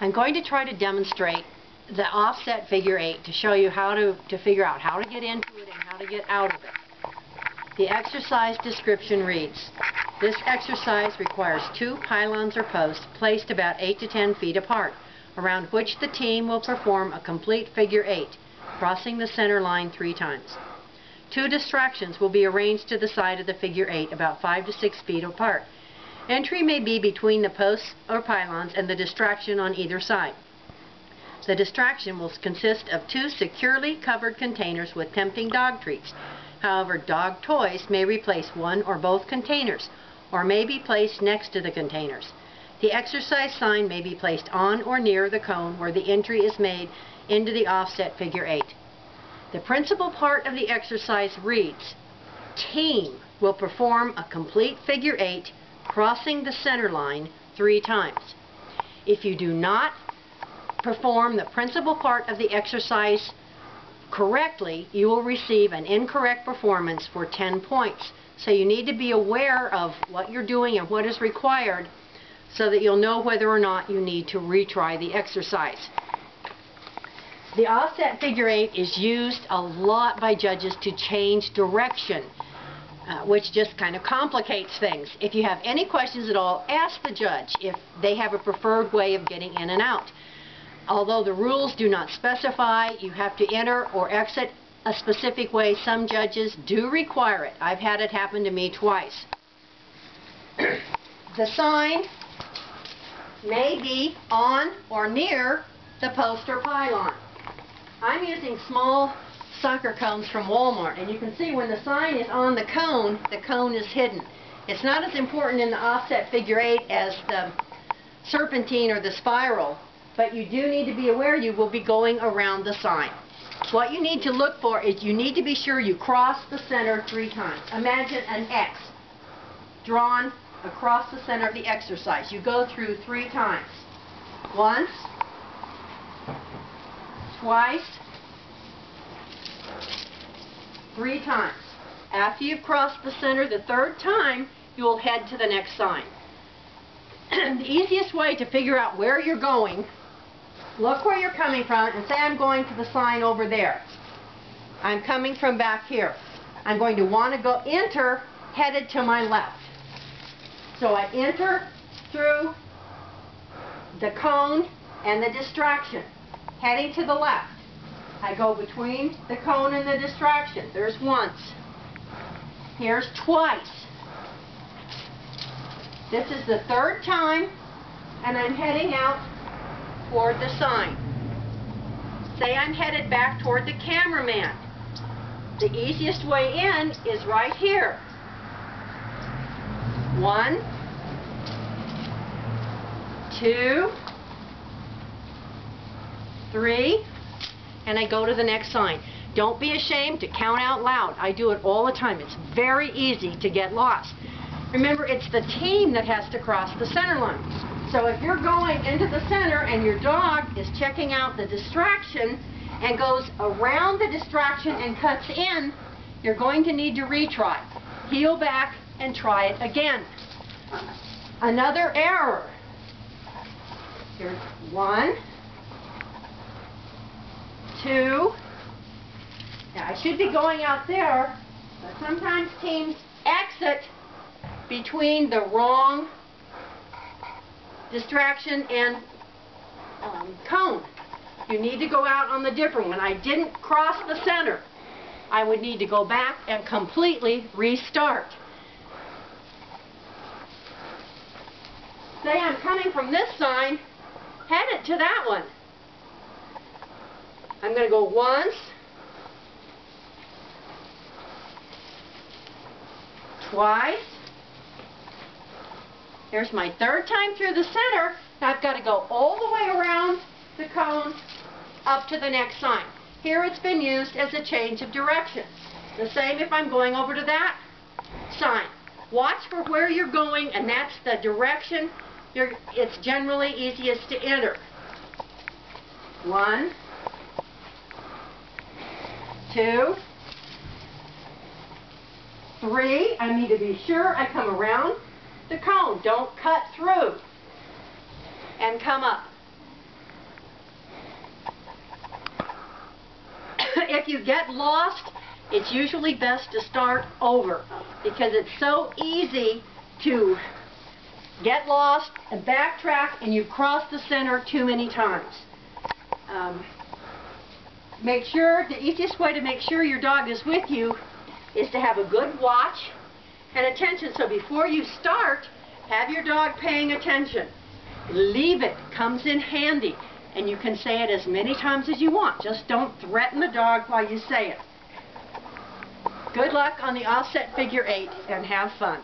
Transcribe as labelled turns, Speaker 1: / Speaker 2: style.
Speaker 1: I'm going to try to demonstrate the offset figure 8 to show you how to figure out how to get into it and how to get out of it. The exercise description reads, this exercise requires 2 pylons or posts placed about 8 to 10 feet apart, around which the team will perform a complete figure 8, crossing the center line 3 times. 2 distractions will be arranged to the side of the figure 8 about 5 to 6 feet apart. Entry may be between the posts or pylons and the distraction on either side. The distraction will consist of 2 securely covered containers with tempting dog treats. However, dog toys may replace one or both containers, or may be placed next to the containers. The exercise sign may be placed on or near the cone where the entry is made into the offset figure 8. The principal part of the exercise reads, team will perform a complete figure 8 crossing the center line 3 times. If you do not perform the principal part of the exercise correctly, you will receive an incorrect performance for 10 points. So you need to be aware of what you're doing and what is required so that you'll know whether or not you need to retry the exercise. The offset figure 8 is used a lot by judges to change direction, which just kind of complicates things. If you have any questions at all, ask the judge if they have a preferred way of getting in and out. Although the rules do not specify you have to enter or exit a specific way, some judges do require it. I've had it happen to me twice. The sign may be on or near the post or pylon. I'm using small soccer cones from Walmart, and you can see when the sign is on the cone is hidden. It's not as important in the offset figure 8 as the serpentine or the spiral, but you do need to be aware you will be going around the sign. What you need to look for is you need to be sure you cross the center 3 times. Imagine an X drawn across the center of the exercise. You go through 3 times. Once, twice, 3 times. After you've crossed the center the 3rd time, you'll head to the next sign. The easiest way to figure out where you're going, look where you're coming from and say I'm going to the sign over there. I'm coming from back here. I'm going to want to go enter headed to my left. So I enter through the cone and the distraction, heading to the left. I go between the cone and the distraction. There's once. Here's twice. This is the 3rd time, and I'm heading out toward the sign. Say I'm headed back toward the cameraman. The easiest way in is right here. 1, 2, 3, and I go to the next sign. Don't be ashamed to count out loud. I do it all the time. It's very easy to get lost. Remember, it's the team that has to cross the center line. So if you're going into the center and your dog is checking out the distraction and goes around the distraction and cuts in, you're going to need to retry. Heel back and try it again. Another error. Here's 1, 2. Now I should be going out there, but sometimes teams exit between the wrong distraction and cone. You need to go out on the different one. I didn't cross the center. I would need to go back and completely restart. Say I'm coming from this sign, headed to that one. I'm going to go once, twice. Here's my 3rd time through the center. Now I've got to go all the way around the cone up to the next sign. Here it's been used as a change of direction. The same if I'm going over to that sign. Watch for where you're going, and that's the direction it's generally easiest to enter. 1, 2, 3. I need to be sure I come around the cone. Don't cut through and come up. if you get lost, it's usually best to start over because it's so easy to get lost and backtrack and you've crossed the center too many times. The easiest way to make sure your dog is with you is to have a good watch and attention. So before you start, have your dog paying attention. Leave it comes in handy, and you can say it as many times as you want. Just don't threaten the dog while you say it. Good luck on the offset figure 8 and have fun.